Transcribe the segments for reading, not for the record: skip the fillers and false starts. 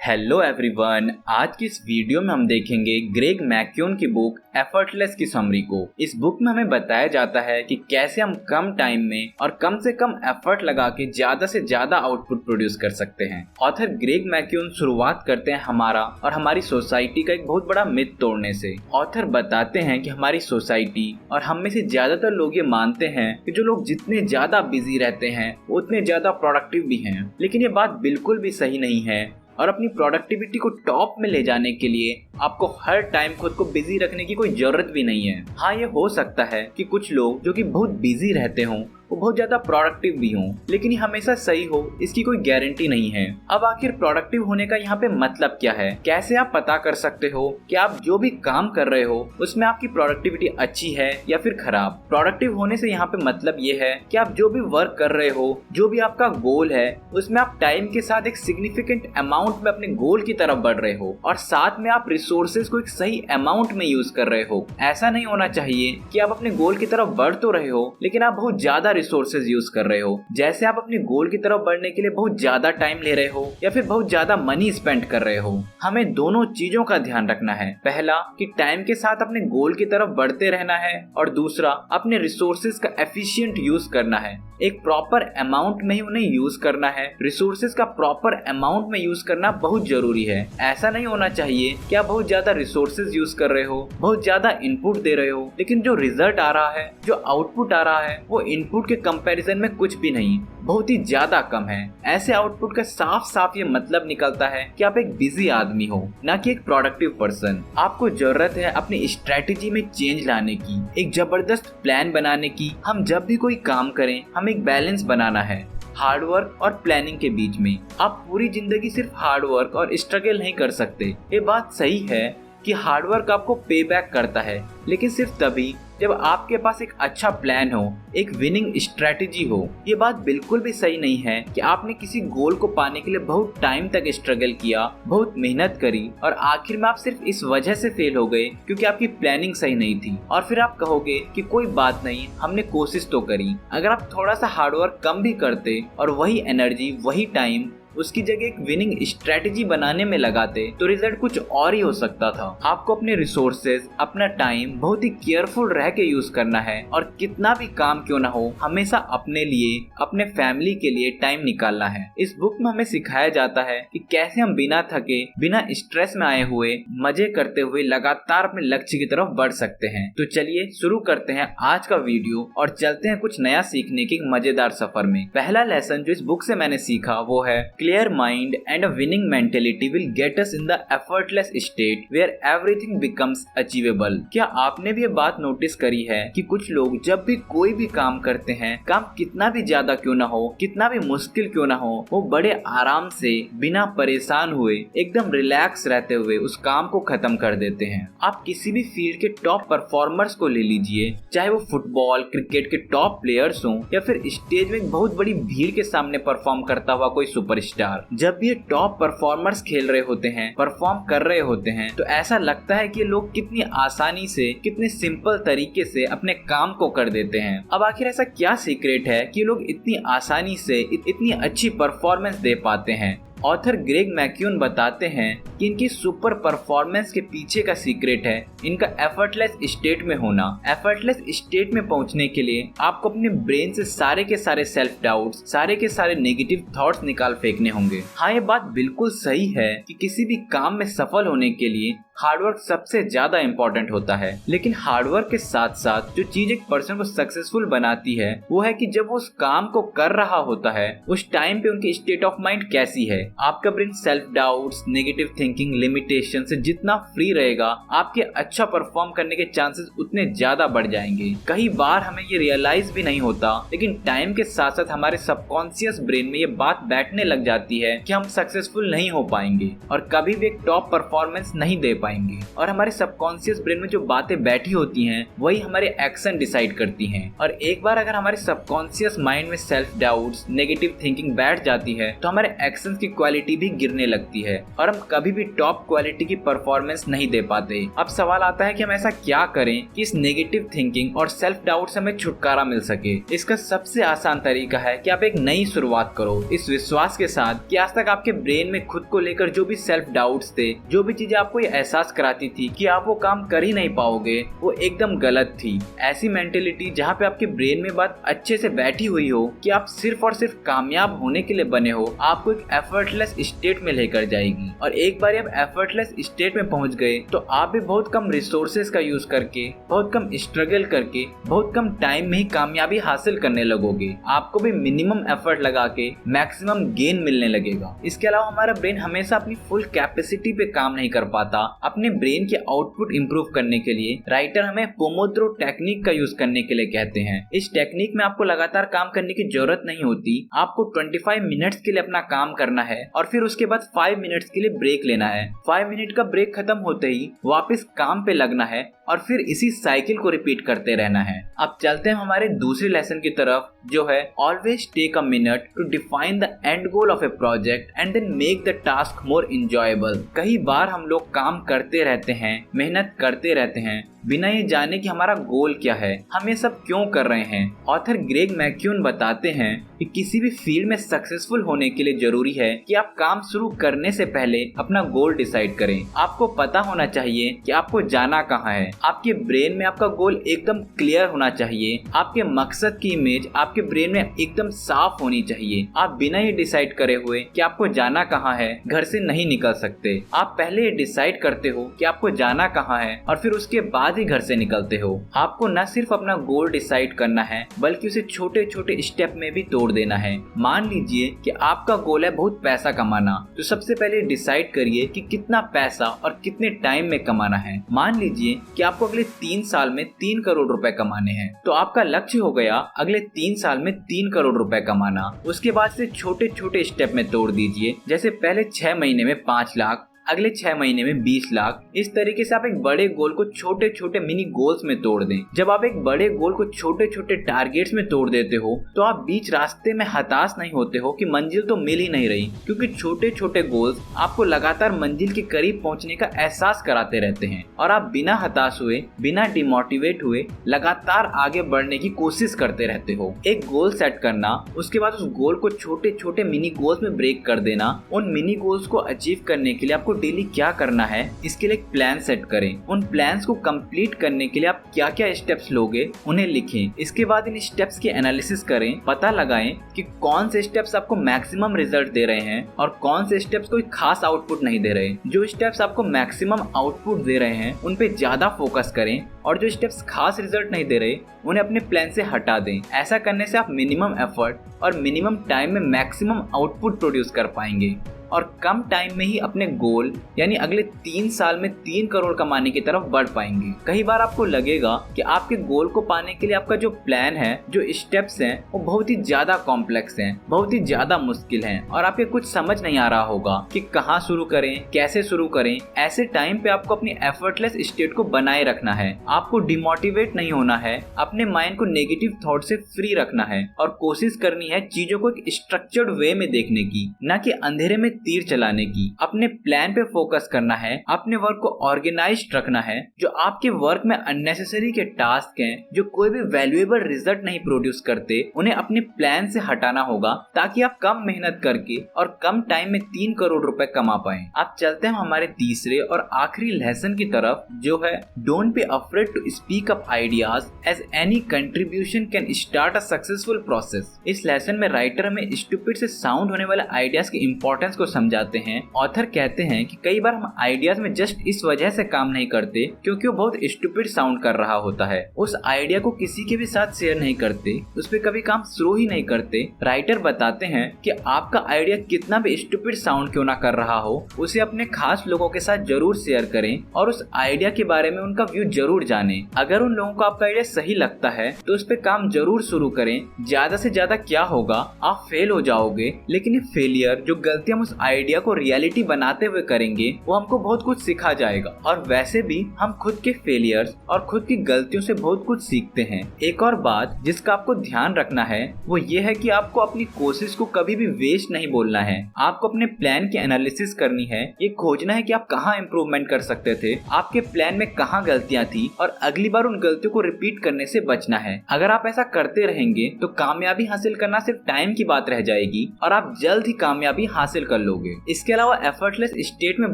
Hello everyone, आज की इस वीडियो में हम देखेंगे ग्रेग मैक्यून की बुक एफर्टलेस की समरी को। इस बुक में हमें बताया जाता है कि कैसे हम कम टाइम में और कम से कम एफर्ट लगा के ज्यादा से ज्यादा आउटपुट प्रोड्यूस कर सकते हैं। ऑथर ग्रेग मैक्यून शुरुआत करते हैं हमारा और हमारी सोसाइटी का एक बहुत बड़ा मिथ तोड़ने से। ऑथर बताते हैं कि हमारी सोसाइटी और हम में से ज्यादातर लोग ये मानते हैं कि जो लोग जितने ज्यादा बिजी रहते हैं वो उतने ज्यादा प्रोडक्टिव भी हैं, लेकिन ये बात बिल्कुल भी सही नहीं है। और अपनी प्रोडक्टिविटी को टॉप में ले जाने के लिए आपको हर टाइम खुद को बिजी रखने की कोई जरूरत भी नहीं है। हाँ, ये हो सकता है कि कुछ लोग जो कि बहुत बिजी रहते हों वो बहुत ज्यादा प्रोडक्टिव भी हों, लेकिन ये हमेशा सही हो इसकी कोई गारंटी नहीं है। अब आखिर प्रोडक्टिव होने का यहाँ पे मतलब क्या है? कैसे आप पता कर सकते हो कि आप जो भी काम कर रहे हो उसमें आपकी प्रोडक्टिविटी अच्छी है या फिर खराब? प्रोडक्टिव होने से यहाँ पे मतलब ये है कि आप जो भी वर्क कर रहे हो, जो भी आपका गोल है, उसमें आप टाइम के साथ एक सिग्निफिकेंट अमाउंट में अपने गोल की तरफ बढ़ रहे हो और साथ में आप रिसोर्सेज को एक सही अमाउंट में यूज कर रहे हो। ऐसा नहीं होना चाहिए कि आप अपने गोल की तरफ बढ़ तो रहे हो लेकिन आप बहुत ज्यादा रिसोर्सेज यूज कर रहे हो, जैसे आप अपने गोल की तरफ बढ़ने के लिए बहुत ज्यादा टाइम ले रहे हो या फिर बहुत ज्यादा मनी स्पेंड कर रहे हो। हमें दोनों चीजों का ध्यान रखना है। पहला कि टाइम के साथ अपने गोल की तरफ बढ़ते रहना है और दूसरा अपने रिसोर्सेज का एफिशिएंट यूज करना है। एक प्रॉपर अमाउंट में ही उन्हें यूज करना है। रिसोर्सेज का प्रॉपर अमाउंट में यूज करना बहुत जरूरी है। ऐसा नहीं होना चाहिए कि आप बहुत ज्यादा रिसोर्सेज यूज कर रहे हो, बहुत ज्यादा इनपुट दे रहे हो, लेकिन जो रिजल्ट आ रहा है, जो आउटपुट आ रहा है, वो इनपुट के कंपैरिजन में कुछ भी नहीं, बहुत ही ज्यादा कम है। ऐसे आउटपुट का साफ साफ ये मतलब निकलता है कि आप एक बिजी आदमी हो, ना कि एक प्रोडक्टिव पर्सन। आपको जरूरत है अपनी स्ट्रेटेजी में चेंज लाने की, एक जबरदस्त प्लान बनाने की। हम जब भी कोई काम करें हमें एक बैलेंस बनाना है हार्डवर्क और प्लानिंग के बीच में। आप पूरी जिंदगी सिर्फ हार्डवर्क और स्ट्रगल नहीं कर सकते। ये बात सही है कि हार्डवर्क आपको पे बैक करता है, लेकिन सिर्फ तभी जब आपके पास एक अच्छा प्लान हो, एक विनिंग स्ट्रेटेजी हो। ये बात बिल्कुल भी सही नहीं है कि आपने किसी गोल को पाने के लिए बहुत टाइम तक स्ट्रगल किया, बहुत मेहनत करी और आखिर में आप सिर्फ इस वजह से फेल हो गए क्योंकि आपकी प्लानिंग सही नहीं थी, और फिर आप कहोगे कि कोई बात नहीं, हमने कोशिश तो करी। अगर आप थोड़ा सा हार्डवर्क कम भी करते और वही एनर्जी, वही टाइम उसकी जगह एक विनिंग स्ट्रेटेजी बनाने में लगाते तो रिजल्ट कुछ और ही हो सकता था। आपको अपने रिसोर्सेज, अपना टाइम बहुत ही केयरफुल रह के यूज करना है और कितना भी काम क्यों ना हो, हमेशा अपने लिए, अपने फैमिली के लिए टाइम निकालना है। इस बुक में हमें सिखाया जाता है कि कैसे हम बिना थके, बिना स्ट्रेस में आए हुए, मजे करते हुए लगातार अपने लक्ष्य की तरफ बढ़ सकते हैं। तो चलिए शुरू करते हैं आज का वीडियो और चलते हैं कुछ नया सीखने के मजेदार सफर में। पहला लेसन जो इस बुक से मैंने सीखा वो है clear mind and a winning mentality will get us in the effortless state where everything becomes achievable। क्या आपने भी ये बात नोटिस करी है कि कुछ लोग जब भी कोई भी काम करते हैं, काम कितना भी ज्यादा क्यों ना हो, कितना भी मुश्किल क्यों ना हो, वो बड़े आराम से, बिना परेशान हुए, एकदम रिलैक्स रहते हुए उस काम को खत्म कर देते हैं। आप किसी भी फील्ड के टॉप परफॉर्मर्स को ले लीजिए, चाहे वो फुटबॉल, क्रिकेट के टॉप प्लेयर्स हों या फिर स्टेज में बहुत बड़ी भीड़ के सामने परफॉर्म करता हुआ कोई सुपरस्टार। जब ये टॉप परफॉर्मर्स खेल रहे होते हैं, परफॉर्म कर रहे होते हैं, तो ऐसा लगता है कि ये लोग कितनी आसानी से, कितने सिंपल तरीके से अपने काम को कर देते हैं। अब आखिर ऐसा क्या सीक्रेट है कि ये लोग इतनी आसानी से इतनी अच्छी परफॉर्मेंस दे पाते हैं? ऑथर ग्रेग मैक्यून बताते हैं कि इनकी सुपर परफॉर्मेंस के पीछे का सीक्रेट है इनका एफर्टलेस स्टेट में होना। एफर्टलेस स्टेट में पहुंचने के लिए आपको अपने ब्रेन से सारे के सारे सेल्फ डाउट्स, सारे के सारे नेगेटिव थॉट्स निकाल फेंकने होंगे। हाँ, ये बात बिल्कुल सही है कि किसी भी काम में सफल होने के लिए हार्डवर्क सबसे ज्यादा इम्पोर्टेंट होता है, लेकिन हार्डवर्क के साथ साथ जो चीज एक पर्सन को सक्सेसफुल बनाती है वो है कि जब वो उस काम को कर रहा होता है उस टाइम पे उनकी स्टेट ऑफ माइंड कैसी है। आपका brain self doubts, negative thinking, limitation से जितना फ्री रहेगा, आपके अच्छा परफॉर्म करने के चांसेस उतने ज्यादा बढ़ जाएंगे। कई बार हमें ये रियलाइज भी नहीं होता, लेकिन टाइम के साथ साथ हमारे सबकॉन्शियस ब्रेन में ये बात बैठने लग जाती है कि हम सक्सेसफुल नहीं हो पाएंगे और कभी भी एक टॉप परफॉर्मेंस नहीं दे पाएंगे। और हमारे सबकॉन्शियस ब्रेन में जो बातें बैठी होती हैं वही हमारे एक्शन डिसाइड करती हैं। और एक बार अगर हमारे सबकॉन्शियस माइंड में सेल्फ डाउट्स, नेगेटिव थिंकिंग बैठ जाती है तो हमारे एक्शंस की क्वालिटी भी गिरने लगती है और हम कभी भी टॉप क्वालिटी की परफॉर्मेंस नहीं दे पाते। अब सवाल आता है कि हम ऐसा क्या करें कि इस नेगेटिव थिंकिंग और सेल्फ डाउट से हमें छुटकारा मिल सके। इसका सबसे आसान तरीका है कि आप एक नई शुरुआत करो, इस विश्वास के साथ कि आज तक आपके ब्रेन में खुद को लेकर जो भी सेल्फ डाउट्स थे, जो भी चीजें आपको ये एहसास कराती थी कि आप वो काम कर ही नहीं पाओगे, वो एकदम गलत थी। ऐसी मेंटेलिटी जहाँ पे आपके ब्रेन में बात अच्छे से बैठी हुई हो कि आप सिर्फ और सिर्फ कामयाब होने के लिए बने हो, आपको एक एफर्टलेस स्टेट में लेकर जाएगी। और एक बार आप एफर्टलेस स्टेट में पहुंच गए तो आप भी बहुत कम रिसोर्सेज का यूज करके, बहुत कम स्ट्रगल करके, बहुत कम टाइम में ही कामयाबी हासिल करने लगोगे। आपको भी मिनिमम एफर्ट लगा के मैक्सिमम गेन मिलने लगेगा। इसके अलावा हमारा ब्रेन हमेशा अपनी फुल कैपेसिटी पे काम नहीं कर पाता। अपने ब्रेन के आउटपुट इंप्रूव करने के लिए राइटर हमें पोमोड्रो टेक्निक का यूज करने के लिए कहते हैं। इस टेक्निक में आपको लगातार काम करने की जरूरत नहीं होती। आपको 25 मिनट्स के लिए अपना काम करना है और फिर उसके बाद 5 मिनट्स के लिए ब्रेक लेना है। 5 मिनट का ब्रेक खत्म होते ही वापस काम पे लगना है और फिर इसी साइकिल को रिपीट करते रहना है। अब चलते हैं हमारे दूसरे लेसन की तरफ, जो है always take a minute to define the end goal of a project and then make the task more enjoyable. कई बार हम लोग काम करते रहते हैं, मेहनत करते रहते हैं, बिना ये जाने कि हमारा गोल क्या है, हम ये सब क्यों कर रहे हैं। ऑथर ग्रेग मैक्यून बताते हैं कि किसी भी फील्ड में सक्सेसफुल होने के लिए जरूरी है कि आप काम शुरू करने से पहले अपना गोल डिसाइड करें। आपको पता होना चाहिए कि आपको जाना कहाँ है। आपके ब्रेन में आपका गोल एकदम क्लियर होना चाहिए। आपके मकसद की इमेज आपके ब्रेन में एकदम साफ होनी चाहिए। आप बिना ये डिसाइड करे हुए कि आपको जाना कहाँ है घर से नहीं निकल सकते। आप पहले ये डिसाइड करते हो कि आपको जाना कहाँ है और फिर उसके बाद ही घर से निकलते हो। आपको न सिर्फ अपना गोल डिसाइड करना है बल्कि उसे छोटे छोटे स्टेप में भी तोड़ देना है। मान लीजिए कि आपका गोल है बहुत पैसा कमाना, तो सबसे पहले डिसाइड करिए कि कितना पैसा और कितने टाइम में कमाना है। मान लीजिए कि आपको अगले 3 साल में 3 करोड़ रुपए कमाने हैं, तो आपका लक्ष्य हो गया अगले 3 साल में 3 करोड़ रुपए कमाना। उसके बाद से छोटे छोटे स्टेप में तोड़ दीजिए, जैसे पहले 6 महीने में 5 लाख, अगले 6 महीने में 20 लाख। इस तरीके से आप एक बड़े गोल को छोटे छोटे मिनी गोल्स में तोड़ दें। जब आप एक बड़े गोल को छोटे छोटे टारगेट्स में तोड़ देते हो तो आप बीच रास्ते में हताश नहीं होते हो कि मंजिल तो मिल ही नहीं रही, क्योंकि छोटे छोटे गोल्स आपको लगातार मंजिल के करीब पहुंचने का एहसास कराते रहते हैं और आप बिना हताश हुए, बिना डिमोटिवेट हुए लगातार आगे बढ़ने की कोशिश करते रहते हो। एक गोल सेट करना, उसके बाद उस गोल को छोटे छोटे मिनी गोल्स में ब्रेक कर देना। उन मिनी गोल्स को अचीव करने के लिए आपको डेली क्या करना है, इसके लिए एक प्लान सेट करें। उन प्लान्स को कंप्लीट करने के लिए आप क्या क्या स्टेप्स लोगे उन्हें लिखें। इसके बाद इन स्टेप्स की एनालिसिस करें, पता लगाएं कि कौन से स्टेप्स आपको मैक्सिमम रिजल्ट दे रहे हैं और कौन से स्टेप्स कोई खास आउटपुट नहीं दे रहे। जो स्टेप्स आपको मैक्सिमम आउटपुट दे रहे हैं उन पे ज्यादा फोकस करें और जो स्टेप्स खास रिजल्ट नहीं दे रहे उन्हें अपने प्लान से हटा दें। ऐसा करने से आप मिनिमम एफर्ट और मिनिमम टाइम में मैक्सिमम आउटपुट प्रोड्यूस कर पाएंगे और कम टाइम में ही अपने गोल यानी अगले 3 साल में 3 करोड़ कमाने की तरफ बढ़ पाएंगे। कई बार आपको लगेगा कि आपके गोल को पाने के लिए आपका जो प्लान है, जो स्टेप्स हैं, वो बहुत ही ज्यादा कॉम्प्लेक्स हैं, बहुत ही ज्यादा मुश्किल हैं और आपको कुछ समझ नहीं आ रहा होगा कि कहाँ शुरू करें, कैसे शुरू करें। ऐसे टाइम पे आपको अपनी एफर्टलेस स्टेट को बनाए रखना है। आपको डिमोटिवेट नहीं होना है, अपने माइंड को नेगेटिव थॉट से फ्री रखना है और कोशिश करनी है चीजों को एक स्ट्रक्चर्ड वे में देखने की, न कि अंधेरे में तीर चलाने की। अपने प्लान पे फोकस करना है, अपने वर्क को ऑर्गेनाइज्ड रखना है। जो आपके वर्क में अननेसेसरी के टास्क हैं, जो कोई भी वैल्यूएबल रिजल्ट नहीं प्रोड्यूस करते, उन्हें अपने प्लान से हटाना होगा ताकि आप कम मेहनत करके और कम टाइम में 3 करोड़ रुपए कमा पाएं। अब चलते हैं हमारे तीसरे और आखिरी लेसन की तरफ, जो है don't be afraid to speak up ideas as any contribution can start a successful process. इस लेसन में राइटर हमें स्टूपिड से साउंड होने वाले आइडियाज की इंपॉर्टेंस को समझाते हैं। ऑथर कहते हैं कि कई बार हम आइडियाज में जस्ट इस वजह से काम नहीं करते क्योंकि वो बहुत स्टूपिड साउंड कर रहा होता है। उस आइडिया को किसी के भी साथ शेयर नहीं करते, उस पर कभी काम शुरू ही नहीं करते। राइटर बताते हैं कि आपका आइडिया कितना भी स्टूपिड साउंड क्यों ना कर रहा हो, उसे अपने खास लोगों के साथ जरूर शेयर करें और उस आइडिया के बारे में उनका व्यू जरूर जानें। अगर उन लोगों को आपका आइडिया सही लगता है तो उस पर काम जरूर शुरू करें। ज्यादा से ज्यादा क्या होगा, आप फेल हो जाओगे, लेकिन ये फेलियर, जो गलतियां उस उस आइडिया को रियलिटी बनाते हुए करेंगे वो हमको बहुत कुछ सिखा जाएगा। और वैसे भी हम खुद के फेलियर्स और खुद की गलतियों से बहुत कुछ सीखते हैं। एक और बात जिसका आपको ध्यान रखना है वो ये है कि आपको अपनी कोशिश को कभी भी वेस्ट नहीं बोलना है। आपको अपने प्लान की एनालिसिस करनी है, ये खोजना है कि आप कहाँ इम्प्रूवमेंट कर सकते थे, आपके प्लान में कहाँ गलतियां थी और अगली बार उन गलतियों को रिपीट करने से बचना है। अगर आप ऐसा करते रहेंगे तो कामयाबी हासिल करना सिर्फ टाइम की बात रह जाएगी और आप जल्द ही कामयाबी हासिल कर लोगे। इसके अलावा एफर्टलेस स्टेट में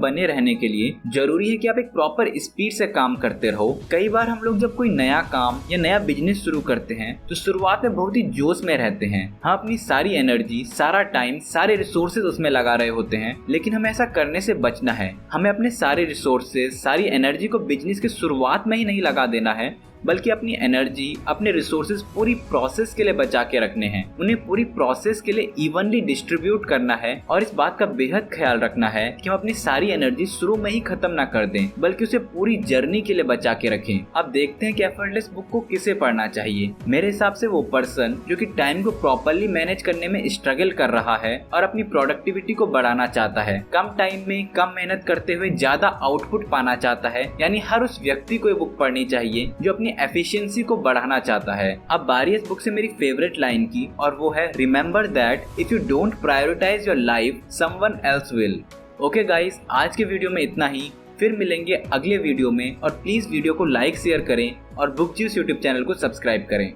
बने रहने के लिए जरूरी है कि आप एक प्रॉपर स्पीड से काम करते रहो। कई बार हम लोग जब कोई नया काम या नया बिजनेस शुरू करते हैं तो शुरुआत में बहुत ही जोश में रहते हैं। हम अपनी सारी एनर्जी, सारा टाइम, सारे रिसोर्सेज उसमें लगा रहे होते हैं, लेकिन हमें ऐसा करने से बचना है। हमें अपने सारे रिसोर्सेज, सारी एनर्जी को बिजनेस के शुरुआत में ही नहीं लगा देना है, बल्कि अपनी एनर्जी, अपने रिसोर्सेज पूरी प्रोसेस के लिए बचा के रखने हैं। उन्हें पूरी प्रोसेस के लिए इवनली डिस्ट्रीब्यूट करना है और इस बात का बेहद ख्याल रखना है कि हम अपनी सारी एनर्जी शुरू में ही खत्म ना कर दें, बल्कि उसे पूरी जर्नी के लिए बचा के रखें। अब देखते हैं कि एफर्टलेस बुक को किसे पढ़ना चाहिए। मेरे हिसाब से वो पर्सन जो कि टाइम को प्रॉपरली मैनेज करने में स्ट्रगल कर रहा है और अपनी प्रोडक्टिविटी को बढ़ाना चाहता है, कम टाइम में कम मेहनत करते हुए ज्यादा आउटपुट पाना चाहता है, यानी हर उस व्यक्ति को ये बुक पढ़नी चाहिए जो अपनी एफिशिएंसी को बढ़ाना चाहता है। अब बारी इस बुक से मेरी फेवरेट लाइन की, और वो है remember that if you don't prioritize your life someone else will. Okay guys, आज के वीडियो में इतना ही। फिर मिलेंगे अगले वीडियो में और प्लीज वीडियो को लाइक शेयर करें और बुक ज्यूस यूट्यूब चैनल को सब्सक्राइब करें।